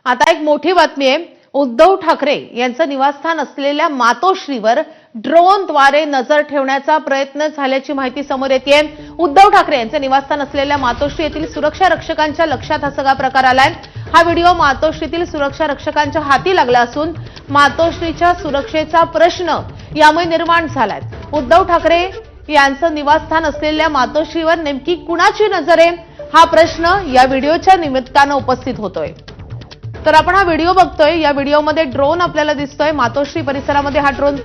आता एक मोठी बातमी आहे। उद्धव ठाकरे यांचं निवासस्थान असलेल्या मातोश्रीवर ड्रोनद्वारे नजर ठेवण्याचा प्रयत्न झाल्याची माहिती समोर येतेय। उद्धव ठाकरे यांचं निवासस्थान असलेल्या मातोश्री येथील सुरक्षा रक्षकांच्या लक्षात हा सगळा प्रकार आलाय। हा व्हिडिओ मातोश्रीतील सुरक्षा रक्षकांच्या हाती लागला असून मातोश्रीच्या सुरक्षेचा प्रश्न यामुळे निर्माण झालाय। उद्धव ठाकरे यांचं निवासस्थान असलेल्या मातोश्रीवर नेमकी कुणाची नजर आहे हा प्रश्न या व्हिडिओच्या निमित्तानं उपस्थित होतोय। तर आपण हा व्हिडिओ बघतोय। या व्हिडिओमध्ये ड्रोन आपल्याला दिसतोय। मातोश्री परिसरामध्ये हा ड्रोन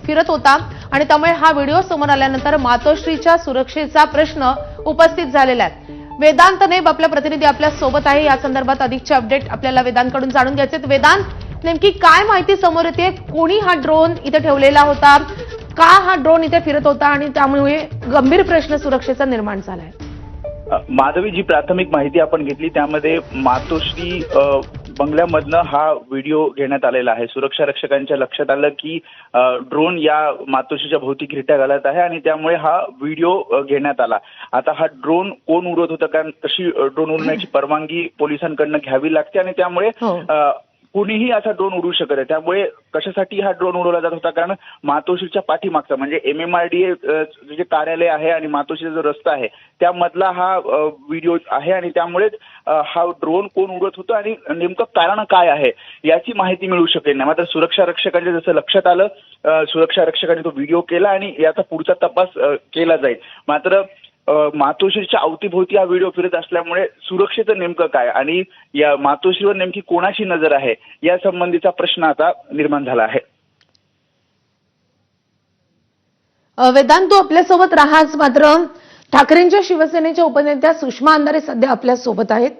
फिरत होता आणि त्यामुळे हा व्हिडिओ समोर आल्यानंतर मातोश्रीच्या सुरक्षेचा प्रश्न उपस्थित झालेला आहे। वेदांत नेब आपला प्रतिनिधी आपल्या सोबत आहे। या संदर्भात अधिकचे अपडेट आपल्याला वेदांतकडून जाणून घ्यायचे आहेत। वेदांत, नेमकी काय माहिती समोर येते? कोणी हा ड्रोन इथे ठेवलेला होता? का हा ड्रोन इथे फिरत होता आणि त्यामुळे गंभीर प्रश्न सुरक्षेचा निर्माण झालाय? माधवी, जी प्राथमिक माहिती आपण घेतली त्यामध्ये मातोश्री बंगल्यामधनं हा व्हिडिओ घेण्यात आलेला आहे। सुरक्षा रक्षकांच्या लक्षात आलं की ड्रोन या मातोश्रीच्या भोवती घिरट्या घालत आहे आणि त्यामुळे हा व्हिडिओ घेण्यात आला। आता हा ड्रोन कोण उडवत होता, कारण तशी ड्रोन उडवण्याची परवानगी पोलिसांकडनं घ्यावी लागते आणि त्यामुळे कुणीही असा ड्रोन उडवू शकत आहे। त्यामुळे कशासाठी हा ड्रोन उडवला जात होता, कारण मातोश्रीच्या पाठीमागचा म्हणजे MMRDA जे कार्यालय आहे आणि मातोश्रीचा जो रस्ता आहे त्यामधला हा व्हिडिओ आहे आणि त्यामुळे हा ड्रोन कोण उडवत होतं आणि नेमकं कारण काय आहे याची माहिती मिळू शकेल नाही। मात्र सुरक्षा रक्षकांच्या जसं लक्षात आलं, सुरक्षा रक्षकांनी तो व्हिडिओ केला आणि याचा पुढचा तपास केला जाईल। मात्र मातोश्रीच्या अवतीभोवती हा व्हिडिओ फिरत असल्यामुळे सुरक्षेचं नेमकं काय आणि या मातोश्रीवर नेमकी कोणाची नजर आहे या संबंधीचा प्रश्न आता निर्माण झाला आहे। वेदांत, तू आपल्यासोबत राहाच, मात्र ठाकरेंच्या शिवसेनेच्या उपनेत्या सुषमा अंधारे सध्या आपल्या सोबत आहेत।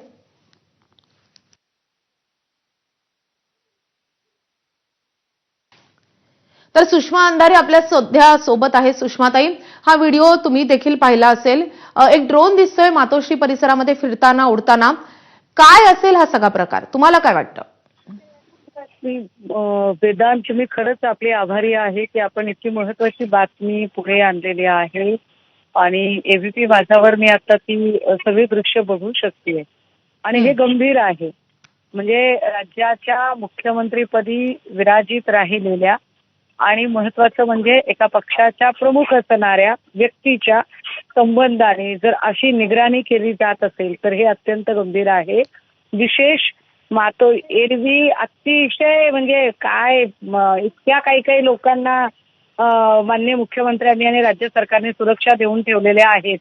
तर सुषमा अंधारे आपल्या सध्या सोबत आहे। सुषमाताई, हा व्हिडिओ तुम्ही देखील पाहिला असेल। एक ड्रोन दिसतोय मातोश्री परिसरामध्ये फिरताना उडताना। काय असेल हा सगळा प्रकार, तुम्हाला काय वाटतं? वेदांत, मी खरंच आपले आभारी आहे की आपण इतकी महत्वाची बातमी पुढे आणलेली आहे आणि ABP माझ्यावर मी आता ती सगळी दृश्य बघू शकते आणि हे गंभीर आहे। म्हणजे राज्याच्या मुख्यमंत्रीपदी विराजित राहिलेल्या आणि महत्वाचं म्हणजे एका पक्षाच्या प्रमुख असणाऱ्या व्यक्तीच्या संबंधाने जर अशी निगराणी केली जात असेल तर हे अत्यंत गंभीर आहे। विशेष एरवी अतिशय म्हणजे काय इतक्या काही लोकांना माननीय मुख्यमंत्र्यांनी आणि राज्य सरकारने सुरक्षा देऊन ठेवलेल्या आहेत,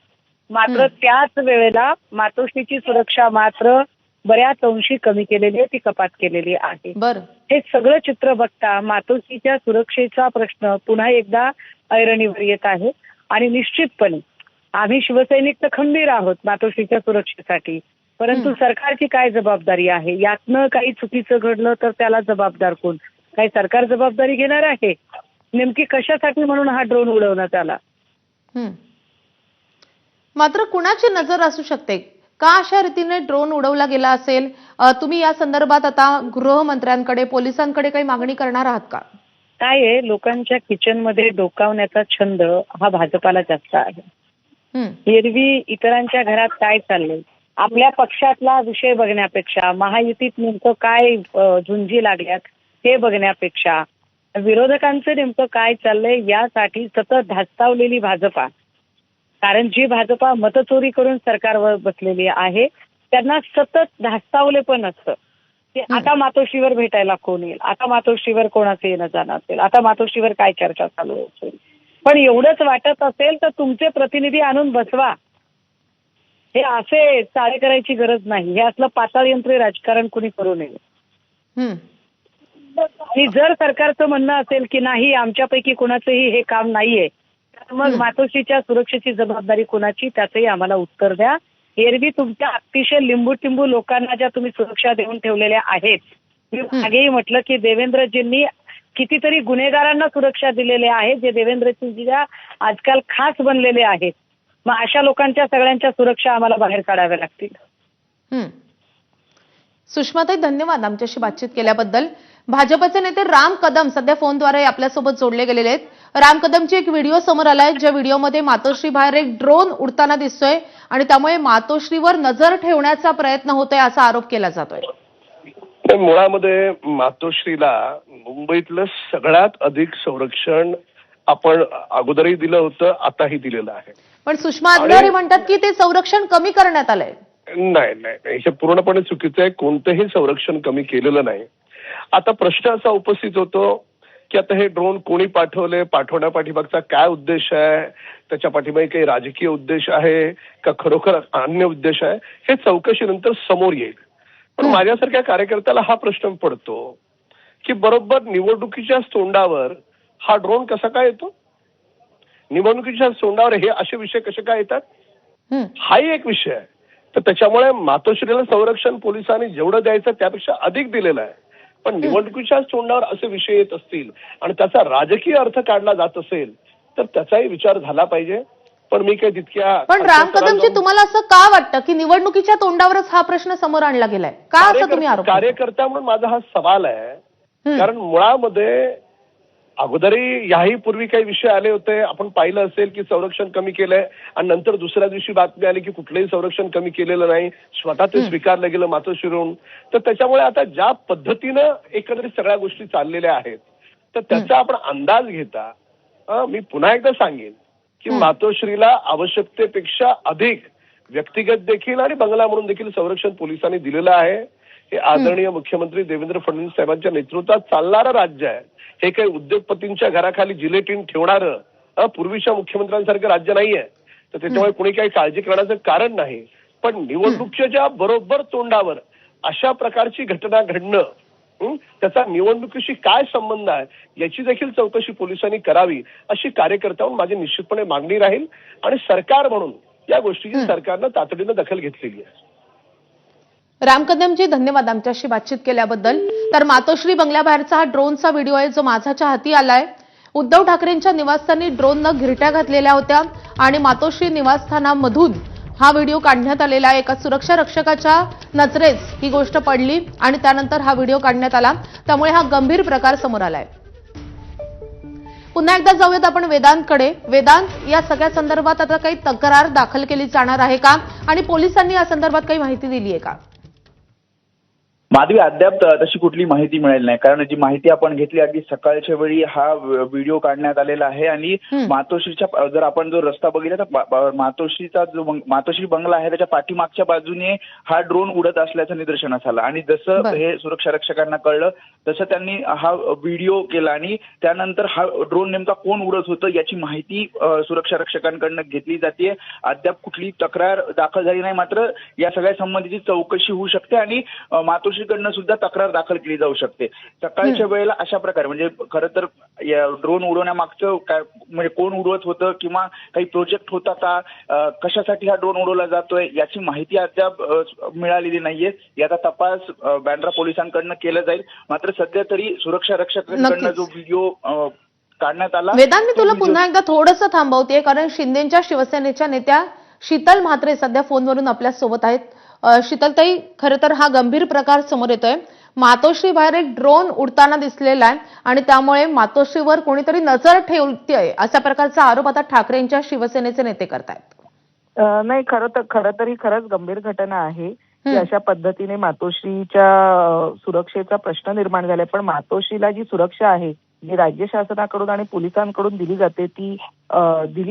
मात्र त्याच वेळेला मातोश्रीची सुरक्षा मात्र बऱ्याच अंशी कमी केलेली आहे, ती कपात केलेली आहे। हे सगळं चित्र बघता मातोश्रीच्या सुरक्षेचा प्रश्न पुन्हा एकदा ऐरणीवर येत आहे आणि निश्चितपणे आम्ही शिवसैनिक तर खंबीर आहोत मातोश्रीच्या सुरक्षेसाठी, परंतु सरकारची काय जबाबदारी आहे? यातनं काही चुकीचं घडलं तर त्याला जबाबदार कोण? काही सरकार जबाबदारी घेणार आहे? नेमकी कशासाठी म्हणून हा ड्रोन उडवण्यात आला? मात्र कुणाची नजर असू शकते? का अशा रीतीने ड्रोन उडवला गेला असेल? तुम्ही या संदर्भात आता गृहमंत्र्यांकडे, पोलिसांकडे काही मागणी करणार आहात का? काय आहे, लोकांच्या किचनमध्ये डोकावण्याचा छंद हा भाजपाला जास्त आहे। एरवी इतरांच्या घरात काय चाललंय, आपल्या पक्षातला विषय बघण्यापेक्षा, महायुतीत नेमकं काय झुंजी लागल्यात हे बघण्यापेक्षा, विरोधकांचं नेमकं काय चाललंय यासाठी सतत धास्तावलेली भाजपा, कारण जी भाजपा मतचोरी करून सरकारवर बसलेली आहे त्यांना सतत धास्तावले पण असतं की आता मातोश्रीवर भेटायला कोण येईल, आता मातोश्रीवर कोणाचं येणं जाणं असेल, आता मातोश्रीवर काय चर्चा चालू असेल। पण एवढंच वाटत असेल तर तुमचे प्रतिनिधी आणून बसवा। हे असे चाळे करायची गरज नाही। हे असलं पाताळयंत्री राजकारण कुणी करू नये। आणि जर सरकारचं म्हणणं असेल की नाही आमच्यापैकी कोणाचंही हे काम नाहीये, तर मग मातोश्रीच्या सुरक्षेची जबाबदारी कोणाची त्याचंही आम्हाला उत्तर द्या। एरवी तुमच्या अतिशय लिंबू लोकांना ज्या तुम्ही सुरक्षा देऊन ठेवलेल्या आहेत, मी मागेही म्हटलं की देवेंद्रजींनी कितीतरी गुन्हेगारांना सुरक्षा दिलेल्या आहेत जे देवेंद्रजींच्या आजकाल खास बनलेले आहेत। मग अशा लोकांच्या सगळ्यांच्या सुरक्षा आम्हाला बाहेर काढाव्या लागतील। सुषमाताई, धन्यवाद आमच्याशी बातचीत केल्याबद्दल। भाजपचे नेते राम कदम सध्या फोनद्वारे आपल्यासोबत जोडले गेलेले आहेत। राम कदमची एक व्हिडिओ समोर आलाय ज्या व्हिडिओमध्ये मातोश्री बाहेर एक ड्रोन उडताना दिसतोय आणि त्यामुळे मातोश्रीवर नजर ठेवण्याचा प्रयत्न होतोय असा आरोप केला जातोय। मुळामध्ये मातोश्रीला मुंबईतलं सगळ्यात अधिक संरक्षण आपण अगोदरही दिलं होतं, आताही दिलेलं आहे. पण सुषमा अंधारे म्हणतात की ते संरक्षण कमी करण्यात आलंय. नाही नाही नाही, हे पूर्णपणे चुकीचं आहे. कोणतंही संरक्षण कमी केलेलं नाही. आता प्रश्न असा उपस्थित होतो की आता हे ड्रोन कोणी पाठवले, पाठवण्यापाठीमागचा काय उद्देश आहे, त्याच्या पाठीमागे काही राजकीय उद्देश आहे का खरोखर अन्य उद्देश आहे, हे चौकशीनंतर समोर येईल. पण माझ्यासारख्या कार्यकर्त्याला हा प्रश्न पडतो की बरोबर निवडणुकीच्या तोंडावर हा ड्रोन कसा काय येतो, निवडणुकीच्या तोंडावर हे असे विषय कसे काय येतात, हाही एक विषय आहे. तर त्याच्यामुळे मातोश्रीला संरक्षण पोलिसांनी जेवढं द्यायचं त्यापेक्षा अधिक दिलेलं आहे. पण निवडणुकीच्या तोंडावर असे विषय येत असतील आणि त्याचा राजकीय अर्थ काढला जात असेल तर त्याचाही विचार झाला पाहिजे. पण मी काही तितक्या पण राम कदमजी, तुम्हाला असं का वाटतं की निवडणुकीच्या तोंडावरच हा प्रश्न समोर आणला गेलाय का, असं तुम्ही आरोप? कार्यकर्ता म्हणून माझा हा सवाल आहे. कारण मुळामध्ये अगोदरही याही पूर्वी काही विषय आले होते. आपण पाहिलं असेल की संरक्षण कमी केलंय आणि नंतर दुसऱ्या दिवशी बातमी आली की कुठलंही संरक्षण कमी केलेलं नाही, स्वतः ते स्वीकारलं गेलं मातोश्रीवरून. तर त्याच्यामुळे आता ज्या पद्धतीनं एकंदरीत सगळ्या गोष्टी चाललेल्या आहेत तर त्याचा आपण अंदाज घेता मी पुन्हा एकदा सांगेन की मातोश्रीला आवश्यकतेपेक्षा अधिक व्यक्तिगत देखील आणि बंगला म्हणून देखील संरक्षण पोलिसांनी दिलेलं आहे. हे आदरणीय मुख्यमंत्री देवेंद्र फडणवीस साहेबांच्या नेतृत्वात चालणारं राज्य आहे. हे काही उद्योगपतींच्या घराखाली जिलेटिन ठेवणारं पूर्वीच्या मुख्यमंत्र्यांसारखं राज्य नाहीये. तर त्याच्यामुळे कोणी काही काळजी करण्याचं कारण नाही. पण निवडणुकीच्या बरोबर तोंडावर अशा प्रकारची घटना घडणं, त्याचा निवडणुकीशी काय संबंध आहे याची देखील चौकशी पोलिसांनी करावी अशी कार्यकर्त्यांवर माझी निश्चितपणे मागणी राहील. आणि सरकार म्हणून या गोष्टीची सरकारनं तातडीनं दखल घेतलेली आहे. राम कदमजी, धन्यवाद आमच्याशी बातचीत केल्याबद्दल. तर मातोश्री बंगल्याबाहेरचा हा ड्रोनचा व्हिडिओ आहे जो माझ्या हाती आलाय. उद्धव ठाकरेंच्या निवासस्थानी ड्रोननं घिरट्या घातलेल्या होत्या आणि मातोश्री निवासस्थानामधून हा व्हिडिओ काढण्यात आलेला आहे. एका सुरक्षा रक्षकाच्या नजरेस ही गोष्ट पडली आणि त्यानंतर हा व्हिडिओ काढण्यात आला. त्यामुळे हा गंभीर प्रकार समोर आलाय. पुन्हा एकदा जाऊयात आपण वेदांतकडे. वेदांत, या सगळ्या संदर्भात आता काही तक्रार दाखल केली जाणार आहे का आणि पोलिसांनी या संदर्भात काही माहिती दिली आहे का? माधवी, अद्याप तशी कुठली माहिती मिळेल नाही. कारण जी माहिती आपण घेतली अगदी सकाळच्या वेळी हा व्हिडिओ काढण्यात आलेला आहे आणि मातोश्रीच्या जर आपण जो रस्ता बघितला तर मातोश्रीचा जो मातोश्री बंगला आहे त्याच्या पाठीमागच्या बाजूने हा ड्रोन उडत असल्याचं निदर्शनास आलं आणि जसं हे सुरक्षा रक्षकांना कळलं तसं त्यांनी हा व्हिडिओ केला आणि त्यानंतर हा ड्रोन नेमका कोण उडत होतं याची माहिती सुरक्षा रक्षकांकडनं घेतली जाते. अद्याप कुठली तक्रार दाखल झाली नाही. मात्र या सगळ्या संबंधीची चौकशी होऊ शकते आणि मातोश्रीकडनं सुद्धा तक्रार दाखल केली जाऊ शकते. सकाळच्या वेळेला अशा प्रकारे म्हणजे खरं तर या ड्रोन उडवण्यामागचं काय म्हणजे कोण उडवत होतं किंवा काही प्रोजेक्ट होता का, कशासाठी हा ड्रोन उडवला जातोय याची माहिती अद्याप मिळालेली नाहीये. याचा तपास बँड्रा पोलिसांकडनं केला जाईल. मात्र सध्या तरी सुरक्षा रक्षकांकडनं जो व्हिडिओ काढण्यात आला. वेदांत, मी तुला पुन्हा एकदा थोडंसं थांबवते कारण शिंदेच्या शिवसेनेच्या नेत्या शीतल म्हात्रे सध्या फोनवरून आपल्या सोबत आहेत. शीतलताई, खरं तर हा गंभीर प्रकार समोर येतोय. मातोश्री बाहेर एक ड्रोन उडताना दिसलेला आहे आणि त्यामुळे मातोश्रीवर कोणीतरी नजर ठेवतेय अशा प्रकारचा आरोप आता ठाकरेंच्या शिवसेनेचे नेते करतायत. नाही, खरं तर ही खरंच गंभीर घटना आहे की अशा पद्धतीने मातोश्रीच्या सुरक्षेचा प्रश्न निर्माण झालाय. पण मातोश्रीला जी सुरक्षा आहे जी राज्य शासनाकडून आणि पोलिसांकडून दिली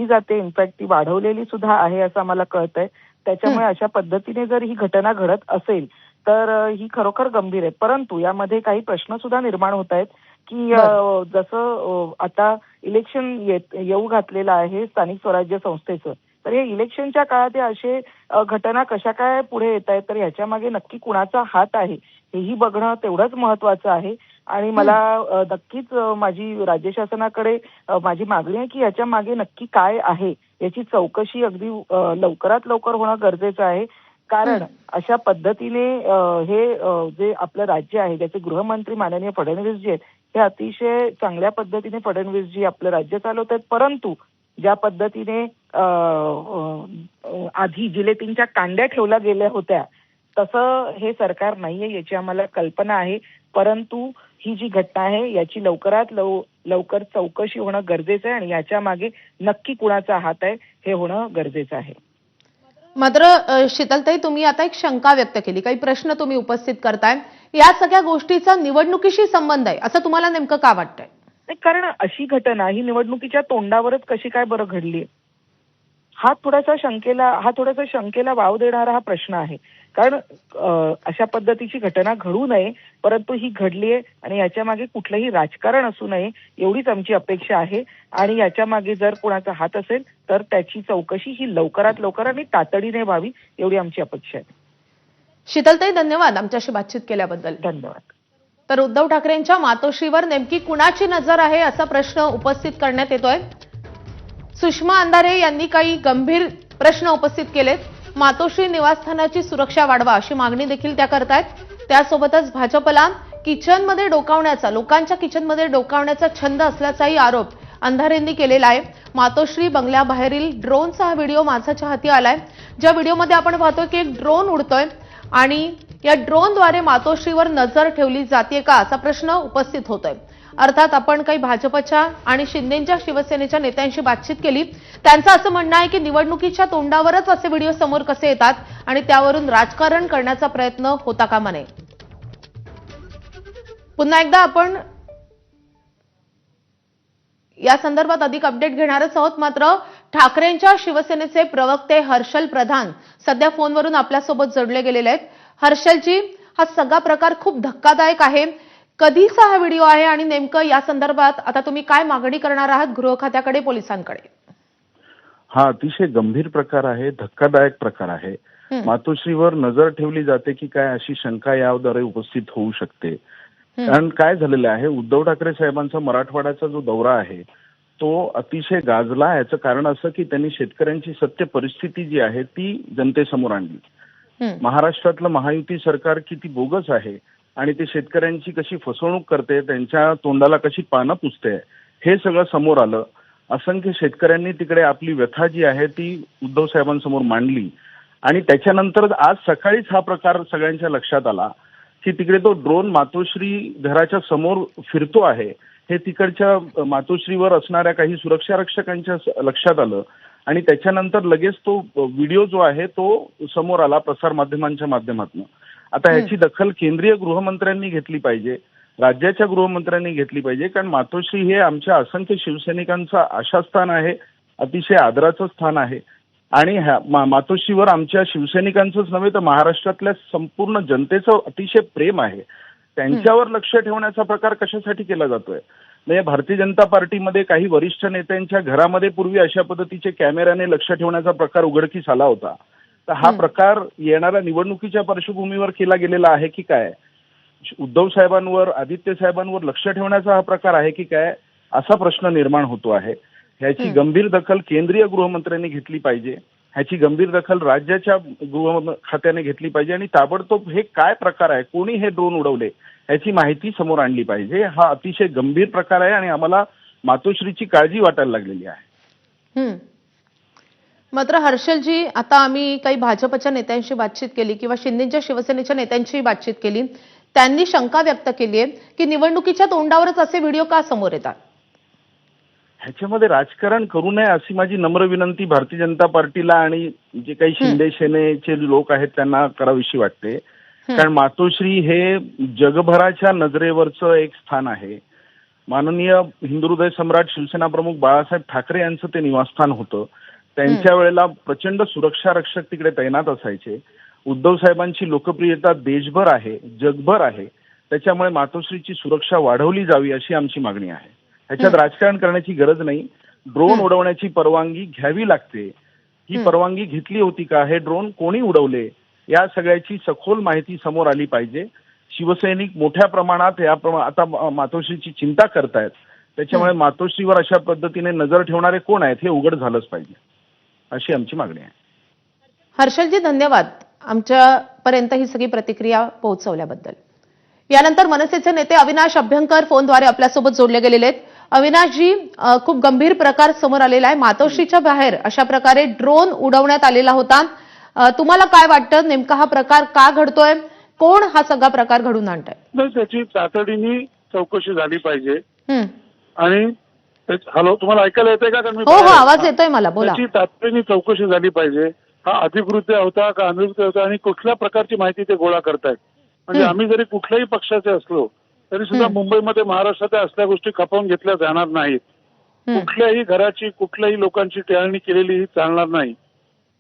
जाते इनफॅक्ट ती वाढवलेली सुद्धा आहे असं आम्हाला कळतंय. त्याच्यामुळे अशा पद्धतीने जर ही घटना घडत असेल तर ही खरोखर गंभीर आहे. परंतु यामध्ये काही प्रश्न सुद्धा निर्माण होत आहेत की जसं आता इलेक्शन येऊ घातलेलं आहे स्थानिक स्वराज्य संस्थेचं, तर हे इलेक्शनच्या काळात असे घटना कशा काय पुढे येत आहेत तर ह्याच्या मागे नक्की कुणाचा हात आहे हेही बघणं तेवढंच महत्वाचं आहे. आणि मला नक्कीच माझी राज्य शासनाकडे माझी मागणी आहे की याच्या मागे नक्की काय आहे याची चौकशी अगदी लवकरात लवकर होणं गरजेचं आहे. कारण अशा पद्धतीने हे जे आपलं राज्य आहे त्याचे गृहमंत्री माननीय फडणवीस जी आहेत हे अतिशय चांगल्या पद्धतीने फडणवीसजी आपलं राज्य चालवत आहेत. परंतु ज्या पद्धतीने आधी जिलेटिनच्या कांड्या ठेवल्या गेल्या होत्या तसं हे सरकार नाहीये याची आम्हाला कल्पना आहे. परंतु ही जी घटना आहे याची लवकरात लवकर चौकशी होणं गरजेचं आहे आणि याच्या मागे नक्की कुणाचा हात आहे हे होणं गरजेचं आहे. मात्र शीतलताई, तुम्ही आता एक शंका व्यक्त केली, काही प्रश्न तुम्ही उपस्थित करताय या सगळ्या गोष्टीचा निवडणुकीशी संबंध आहे असं तुम्हाला नेमकं का वाटतंय? नाही, कारण अशी घटना ही निवडणुकीच्या तोंडावरच कशी काय बरं घडली? हा थोडासा शंकेला वाव देणारा हा प्रश्न आहे. कारण अशा पद्धतीची घटना घडू नये, परंतु ही घडली आहे आणि याच्या मागे कुठलंही राजकारण असू नये एवढीच आमची अपेक्षा आहे. आणि याच्या मागे जर कोणाचा हात असेल तर त्याची चौकशी ही लवकरात लवकर आणि तातडीने व्हावी एवढी आमची अपेक्षा आहे. शीतलताई, धन्यवाद आमच्याशी बातचीत केल्याबद्दल. धन्यवाद. तर उद्धव ठाकरेंच्या मातोश्रीवर नेमकी कुणाची नजर आहे असा प्रश्न उपस्थित करण्यात येतोय. सुषमा अंधारे यांनी काही गंभीर प्रश्न उपस्थित केलेत. मातोश्री निवासस्थानाची सुरक्षा वाढवा अशी मागणी देखील त्या करतायत. त्यासोबतच भाजपला लोकांच्या किचनमध्ये डोकावण्याचा छंद असल्याचाही आरोप अंधारेंनी केलेला आहे. मातोश्री बंगल्याबाहेरील ड्रोनचा हा व्हिडिओ माझ्या हाती आलाय, ज्या व्हिडिओमध्ये आपण पाहतोय की एक ड्रोन उडतोय आणि या ड्रोनद्वारे मातोश्रीवर नजर ठेवली जाते का असा प्रश्न उपस्थित होतोय. अर्थात आपण काही भाजपच्या आणि शिंदेच्या शिवसेनेच्या नेत्यांशी बातचीत केली. त्यांचं असं म्हणणं आहे की निवडणुकीच्या तोंडावरच असे व्हिडिओ समोर कसे येतात आणि त्यावरून राजकारण करण्याचा प्रयत्न होता कामा नये. पुन्हा एकदा आपण या संदर्भात अधिक अपडेट घेणारच आहोत. मात्र ठाकरेंच्या शिवसेनेचे प्रवक्ते हर्षल प्रधान सध्या फोनवरून आपल्यासोबत जोडले गेलेले आहेत. हर्षलजी, हा सगळा प्रकार खूप धक्कादायक आहे. कधीचा हा व्हिडिओ आहे आणि नेमकं या संदर्भात आता तुम्ही काय मागणी करणार आहात गृह खात्याकडे, पोलिसांकडे? हा अतिशय गंभीर प्रकार आहे, धक्कादायक प्रकार आहे. मातोश्रीवर नजर ठेवली जाते की काय अशी शंका याद्वारे उपस्थित होऊ शकते. कारण काय झालेलं आहे, उद्धव ठाकरे साहेबांचा मराठवाड्याचा जो दौरा आहे तो अतिशय गाजला. याचं कारण असं की त्यांनी शेतकऱ्यांची सत्य परिस्थिती जी आहे ती जनतेसमोर आणली. महाराष्ट्रातलं महायुती सरकार किती बोगस आहे आणि ते शेतकऱ्यांची कशी फसवणूक करते, त्यांच्या तोंडाला कशी पानं पुसते, हे सगळं समोर आलं. असंख्य शेतकऱ्यांनी तिकडे आपली व्यथा जी आहे ती उद्धव साहेबांसमोर मांडली आणि त्याच्यानंतर आज सकाळीच हा प्रकार सगळ्यांच्या लक्षात आला की तिकडे तो ड्रोन मातोश्री घराच्या समोर फिरतो आहे. हे तिकडच्या मातोश्रीवर असणाऱ्या काही सुरक्षा रक्षकांच्या लक्षात आलं आणि त्याच्यानंतर लगेच तो व्हिडिओ जो आहे तो समोर आला प्रसारमाध्यमांच्या माध्यमातून. आता ह्याची दखल केंद्रीय गृहमंत्र्यांनी घेतली पाहिजे, राज्याच्या गृहमंत्र्यांनी घेतली पाहिजे. कारण मातोश्री हे आमच्या असंख्य शिवसैनिकांचं आशास्थान आहे, अतिशय आदराचं स्थान आहे आणि मातोश्रीवर आमच्या शिवसैनिकांचंच नव्हे तर महाराष्ट्रातल्या संपूर्ण जनतेचं अतिशय प्रेम आहे. त्यांच्यावर लक्ष ठेवण्याचा प्रकार कशासाठी केला जातोय? म्हणजे भारतीय जनता पार्टीमध्ये काही वरिष्ठ नेत्यांच्या घरामध्ये पूर्वी अशा पद्धतीचे कॅमेऱ्याने लक्ष ठेवण्याचा प्रकार उघडकीस आला होता. तर हा प्रकार येणाऱ्या निवडणुकीच्या पार्श्वभूमीवर केला गेलेला आहे की काय? उद्धव साहेबांवर, आदित्य साहेबांवर लक्ष ठेवण्याचा हा प्रकार आहे की काय, असा प्रश्न निर्माण होतो आहे. ह्याची गंभीर दखल केंद्रीय गृहमंत्र्यांनी घेतली पाहिजे, ह्याची गंभीर दखल राज्याच्या गृह खात्याने घेतली पाहिजे आणि ताबडतोब हे काय प्रकार आहे, कोणी हे ड्रोन उडवले ह्याची माहिती समोर आणली पाहिजे. हा अतिशय गंभीर प्रकार आहे आणि आम्हाला मातोश्रीची काळजी वाटायला लागलेली आहे. मात्र हर्षलजी, आता आम्ही काही भाजपच्या नेत्यांशी बातचीत केली किंवा शिंदेच्या शिवसेनेच्या नेत्यांशी बातचीत केली. त्यांनी शंका व्यक्त केली आहे की निवडणुकीच्या तोंडावरच असे व्हिडिओ का समोर येतात? ह्याच्यामध्ये राजकारण करू नये अशी माझी नम्र विनंती भारतीय जनता पार्टीला आणि जे काही शिंदे सेनेचे लोक आहेत त्यांना करावीशी वाटते. कारण मातोश्री हे जगभराच्या नजरेवरचं एक स्थान आहे. माननीय हिंदुहृदय सम्राट शिवसेना प्रमुख बाळासाहेब ठाकरे यांचं ते निवासस्थान होतं. त्यांच्या वेळेला प्रचंड सुरक्षा रक्षक तिकडे तैनात असायचे. उद्धव साहेबांची लोकप्रियता देशभर आहे, जगभर आहे. त्याच्यामुळे मातोश्रीची सुरक्षा वाढवली जावी अशी आमची मागणी आहे. ह्याच्यात राजकारण करण्याची गरज नाही. ड्रोन उडवण्याची परवानगी घ्यावी लागते. ही परवानगी घेतली होती का, हे ड्रोन कोणी उडवले, या सगळ्याची सखोल माहिती समोर आली पाहिजे. शिवसैनिक मोठ्या प्रमाणात आता मातोश्रीची चिंता करतायत. त्याच्यामुळे मातोश्रीवर अशा पद्धतीने नजर ठेवणारे कोण आहेत हे उघड झालंच पाहिजे, अशी आमची मागणी आहे. हर्षलजी, धन्यवाद आमच्यापर्यंत ही सगळी प्रतिक्रिया पोहोचवल्याबद्दल. यानंतर मनसेचे नेते अविनाश अभ्यंकर फोनद्वारे आपल्यासोबत जोडले गेलेले आहेत. अविनाशजी, खूप गंभीर प्रकार समोर आलेला आहे. मातोश्रीच्या बाहेर अशा प्रकारे ड्रोन उडवण्यात आलेला होता. तुम्हाला काय वाटतं, नेमका हा प्रकार का घडतोय? कोण हा सगळा प्रकार घडून आणताय? नाही, त्याची तातडीने चौकशी झाली पाहिजे. आणि हॅलो, तुम्हाला ऐकायला येतंय का? हो हो, आवाज येतोय मला, बोला. त्याची तातडीने चौकशी झाली पाहिजे. हा अधिकृत्य होता का अनधिकृत होता आणि कुठल्या प्रकारची माहिती ते गोळा करतायत म्हणजे आम्ही जरी कुठल्याही पक्षाचे असलो तरी सुद्धा मुंबईमध्ये महाराष्ट्राच्या असल्या गोष्टी खपवून घेतल्या जाणार नाहीत. कुठल्याही घराची कुठल्याही लोकांची टेहळणी केलेली ही चालणार नाही.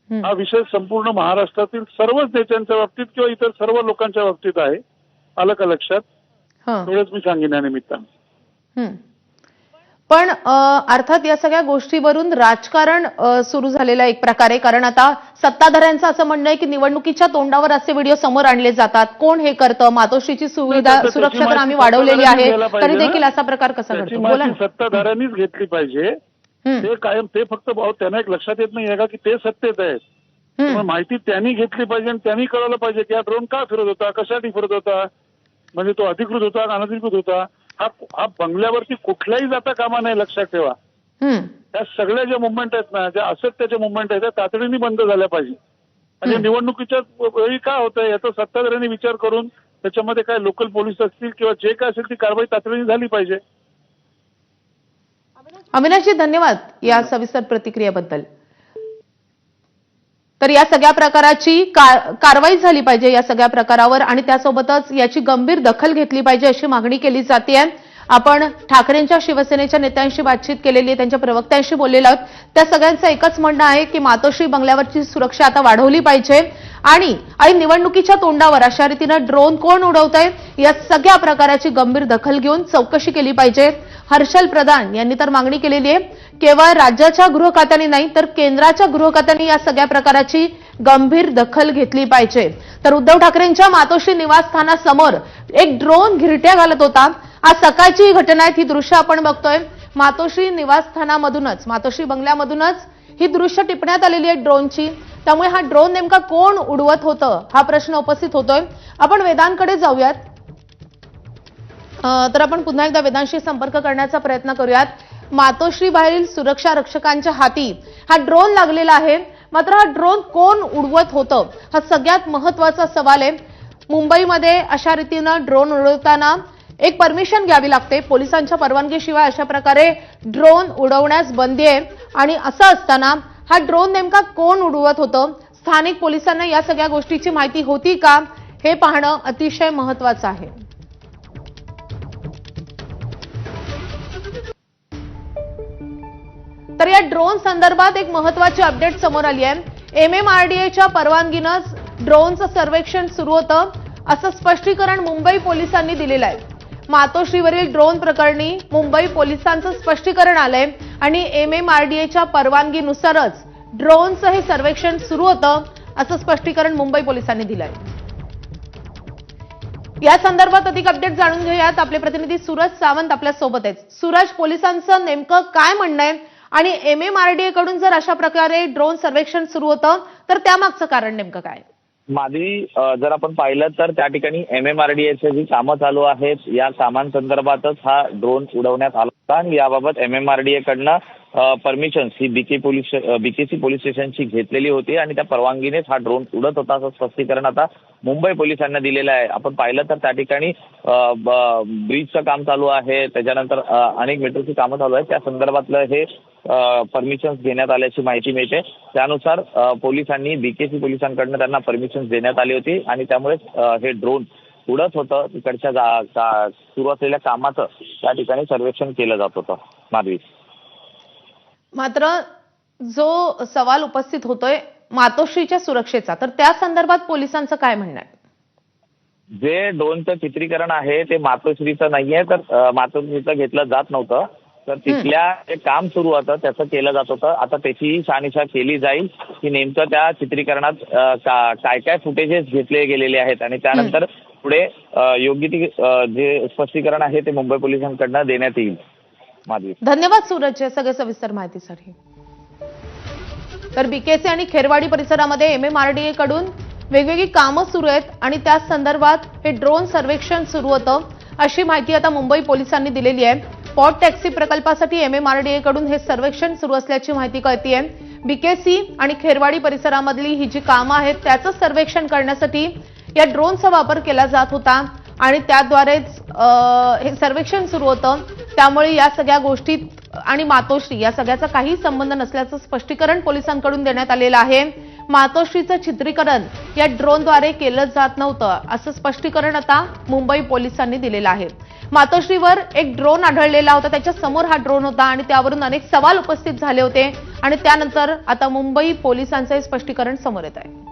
हा विषय संपूर्ण महाराष्ट्रातील सर्वच नेत्यांच्या बाबतीत किंवा इतर सर्व लोकांच्या बाबतीत आहे. आलं का लक्षात? एवढंच मी सांगेन या निमित्तानं. पण अर्थात या सगळ्या गोष्टीवरून राजकारण सुरू झालेलं आहे एक प्रकारे. कारण आता सत्ताधाऱ्यांचं असं म्हणणं आहे की निवडणुकीच्या तोंडावर असे व्हिडिओ समोर आणले जातात. कोण हे करतं? मातोश्रीची सुरक्षा तर आम्ही वाढवलेली आहे, तरी देखील असा प्रकार कसा घडतो? बोला ना. सत्ताधाऱ्यांनीच घेतली पाहिजे. ते कायम ते फक्त त्यांना एक लक्षात येत नाही का की ते सत्तेत आहेत. माहिती त्यांनी घेतली पाहिजे आणि त्यांनी कळवलं पाहिजे की हा ड्रोन का फिरत होता, कशासाठी फिरत होता, म्हणजे तो अधिकृत होता का अनधिकृत होता. हा बंगल्यावरती कुठल्याही जाता कामा नाही. लक्षात ठेवा, त्या सगळ्या ज्या मुवमेंट आहेत ना, ज्या असत्याच्या मुवमेंट आहेत त्या तातडीने बंद झाल्या पाहिजे. म्हणजे निवडणुकीच्या वेळी काय होतंय याचा सत्ताधाऱ्यांनी विचार करून त्याच्यामध्ये काय लोकल पोलीस असतील किंवा जे काय असेल ती कारवाई तातडीने झाली पाहिजे. अविनाशजी धन्यवाद या सविस्तर प्रतिक्रियेबद्दल. तर या सगळ्या प्रकाराची कारवाई झाली पाहिजे या सगळ्या प्रकारावर, आणि त्यासोबतच याची गंभीर दखल घेतली पाहिजे अशी मागणी केली जाते. आपण ठाकरेंच्या शिवसेनेच्या नेत्यांशी बातचीत केलेली आहे, त्यांच्या प्रवक्त्यांशी बोललेलो आहोत. त्या सगळ्यांचं एकच म्हणणं आहे की मातोश्री बंगल्यावरची सुरक्षा आता वाढवली पाहिजे आणि निवडणुकीच्या तोंडावर अशा रीतीनं ड्रोन कोण उडवतंय या सगळ्या प्रकाराची गंभीर दखल घेऊन चौकशी केली पाहिजे. हर्षल प्रधान यांनी तर मागणी केलेली आहे केवळ राज्याच्या गृह खात्याने नाही तर केंद्राच्या गृह खात्याने या सगळ्या प्रकाराची गंभीर दखल घेतली पाहिजे. तर उद्धव ठाकरेंच्या मातोश्री निवासस्थानासमोर एक ड्रोन घिरट्या घालत होता. आज सकाळची ही घटना आहे. ही दृश्य आपण बघतोय मातोश्री निवासस्थानामधूनच, मातोश्री बंगल्यामधूनच ही दृश्य टिपण्यात आलेली आहेत ड्रोनची. त्यामुळे हा ड्रोन नेमका कोण उडवत होतं हा प्रश्न उपस्थित होतोय. आपण वेदांकडे जाऊयात. तर आपण पुन्हा एकदा वेदांशी संपर्क करण्याचा प्रयत्न करूयात. मातोश्री बाहेरील सुरक्षा रक्षकांच्या हाती हा ड्रोन लागलेला आहे, मात्र हा ड्रोन कोण उडवत होतं हा सगळ्यात महत्वाचा सवाल आहे. मुंबईमध्ये अशा रीतीनं ड्रोन उडवताना एक परमिशन घ्यावी लागते. पोलिसांच्या परवानगीशिवाय अशा प्रकारे ड्रोन उडवण्यास बंदी आहे. आणि असं असताना हा ड्रोन नेमका कोण उडवत होतं, स्थानिक पोलिसांना या सगळ्या गोष्टीची माहिती होती का, हे पाहणं अतिशय महत्वाचं आहे. तर या ड्रोन संदर्भात एक महत्वाची अपडेट समोर आली आहे. MMRDAच्या परवानगीनंच ड्रोनचं सर्वेक्षण सुरू होतं असं स्पष्टीकरण मुंबई पोलिसांनी दिलेलं आहे. मातोश्रीवरील ड्रोन प्रकरणी मुंबई पोलिसांचं स्पष्टीकरण आलंय आणि MMRDAच्या परवानगीनुसारच ड्रोनचं हे सर्वेक्षण सुरू होतं असं स्पष्टीकरण मुंबई पोलिसांनी दिलंय. या संदर्भात अधिक अपडेट जाणून घेऊयात. आपले प्रतिनिधी सूरज सावंत आपल्या सोबत आहेत. सूरज, पोलिसांचं नेमकं काय म्हणणं आहे आणि MMRDA कडून जर अशा प्रकारे ड्रोन सर्वेक्षण सुरू होतं तर त्यामागचं कारण नेमकं काय? माधवी, जर आपण पाहिलं तर त्या ठिकाणी MMRDAची जी कामं चालू आहेत या कामांसंदर्भातच हा ड्रोन उडवण्यात आला होता आणि याबाबत MMRDA कडनं परमिशन ही BKC पोलीस स्टेशनची घेतलेली होती आणि त्या परवानगीनेच हा ड्रोन उडत होता असं स्पष्टीकरण आता मुंबई पोलिसांना दिलेलं आहे. आपण पाहिलं तर त्या ठिकाणी ब्रिजचं काम चालू आहे, त्याच्यानंतर अनेक मेट्रोची कामं चालू आहेत. त्या संदर्भातलं हे परमिशन देण्यात आल्याची माहिती मिळते. त्यानुसार पोलिसांनी BKC पोलिसांकडनं त्यांना परमिशन देण्यात आली होती आणि त्यामुळे हे ड्रोन उडत होतं. तिकडच्या सुरू असलेल्या कामाचं त्या ठिकाणी सर्वेक्षण केलं जात होतं. माधवी, मात्र जो सवाल उपस्थित होतोय मातोश्रीच्या सुरक्षेचा, तर त्या संदर्भात पोलिसांचं काय म्हणणं आहे? जे ड्रोनचं चित्रीकरण आहे ते मातोश्रीचं नाहीये, तर मातोश्रीचं घेतलं जात नव्हतं. तर तिथल्या जे काम सुरू होतं त्याचं केलं जात होतं. आता त्याची शहानिशा केली जाईल की नेमकं त्या चित्रीकरणात काय काय फुटेजेस घेतले गेलेले आहेत आणि त्यानंतर पुढे योग्य ती जे स्पष्टीकरण आहे ते मुंबई पोलिसांकडनं देण्यात येईल. माधवी, धन्यवाद सूरज या सगळ्या सविस्तर माहितीसाठी. तर BKC आणि खेरवाडी परिसरामध्ये MMRDA कडून वेगवेगळी कामं सुरू आहेत आणि त्या संदर्भात हे ड्रोन सर्वेक्षण सुरू होतं अशी माहिती आता मुंबई पोलिसांनी दिलेली आहे. पॉट टॅक्सी प्रकल्पासाठी MMRDA कडून हे सर्वेक्षण सुरू असल्याची माहिती कळतीये. BKC आणि खेरवाडी परिसरामधली ही जी कामं आहेत त्याचं सर्वेक्षण करण्यासाठी या ड्रोनचा वापर केला जात होता आणि त्याद्वारेच हे सर्वेक्षण सुरू होतं. त्यामुळे या सगळ्या गोष्टीत आणि मातोश्री या सगळ्याचा काही संबंध नसल्याचं स्पष्टीकरण पोलिसांकडून देण्यात आलेलं आहे. मातोश्रीचं चित्रीकरण या ड्रोनद्वारे केलं जात नव्हतं, असं स्पष्टीकरण आता मुंबई पोलिसांनी दिलेलं आहे. मातोश्रीवर एक ड्रोन आढळलेला होता, त्याच्या समोर हा ड्रोन होता आणि त्यावरून अनेक सवाल उपस्थित झाले होते आणि त्यानंतर आता मुंबई पोलिसांचं हे स्पष्टीकरण समोर येत आहे.